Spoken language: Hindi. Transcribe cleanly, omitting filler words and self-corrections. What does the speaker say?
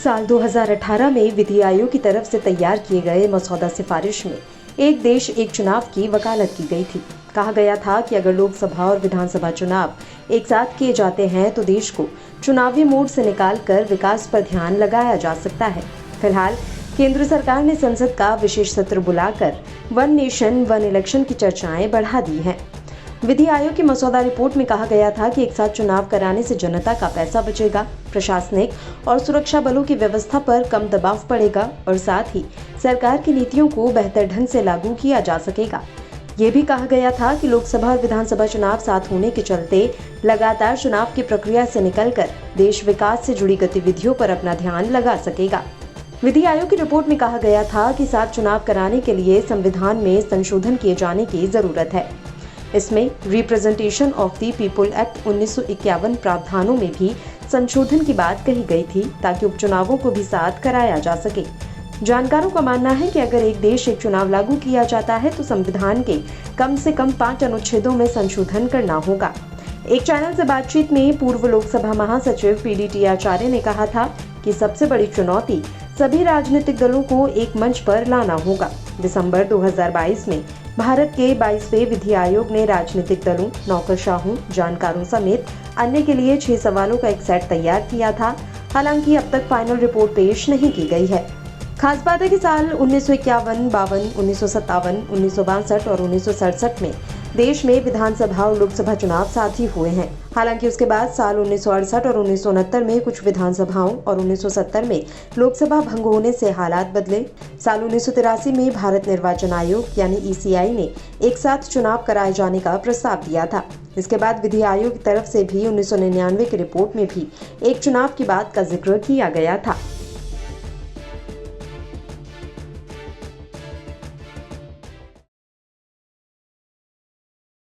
साल 2018 में विधि आयोग की तरफ से तैयार किए गए मसौदा सिफारिश में एक देश एक चुनाव की वकालत की गई थी। कहा गया था कि अगर लोकसभा और विधानसभा चुनाव एक साथ किए जाते हैं तो देश को चुनावी मोड से निकालकर विकास पर ध्यान लगाया जा सकता है। फिलहाल केंद्र सरकार ने संसद का विशेष सत्र बुलाकर वन नेशन वन इलेक्शन की चर्चाएं बढ़ा दी हैं। विधि आयोग की मसौदा रिपोर्ट में कहा गया था कि एक साथ चुनाव कराने से जनता का पैसा बचेगा, प्रशासनिक और सुरक्षा बलों की व्यवस्था पर कम दबाव पड़ेगा और साथ ही सरकार की नीतियों को बेहतर ढंग से लागू किया जा सकेगा। ये भी कहा गया था कि लोकसभा और विधानसभा चुनाव साथ होने के चलते लगातार चुनाव की प्रक्रिया से निकलकर देश विकास से जुड़ी गतिविधियों पर अपना ध्यान लगा सकेगा। विधि आयोग की रिपोर्ट में कहा गया था कि साथ चुनाव कराने के लिए संविधान में संशोधन किए जाने की जरूरत है। इसमें representation of the people act 1951 प्रावधानों में भी संशोधन की बात कही गई थी ताकि उपचुनावों को भी साथ कराया जा सके। जानकारों का मानना है कि अगर एक देश एक चुनाव लागू किया जाता है तो संविधान के कम से कम 5 अनुच्छेदों में संशोधन करना होगा। एक चैनल से बातचीत में पूर्व लोकसभा महासचिव PDT आचार्य ने कहा था कि सबसे बड़ी चुनौती सभी राजनीतिक दलों को एक मंच पर लाना होगा। दिसंबर 2022 में भारत के 22वें विधि आयोग ने राजनीतिक दलों, नौकरशाहों, जानकारों समेत अन्य के लिए 6 सवालों का एक सेट तैयार किया था। हालांकि अब तक फाइनल रिपोर्ट पेश नहीं की गई है। खास बात है कि साल 1951, 52, 1957, 1962 और 1967 में देश में विधानसभा और लोकसभा चुनाव साथ ही हुए हैं। हालांकि उसके बाद साल 1968 और 1969 में कुछ विधानसभाओं और 1970 में लोकसभा भंग होने से हालात बदले। साल 1983 में भारत निर्वाचन आयोग यानी ECI ने एक साथ चुनाव कराए जाने का प्रस्ताव दिया था। इसके बाद विधि आयोग की तरफ से भी 1999 की रिपोर्ट में भी एक चुनाव की बात का जिक्र किया गया था।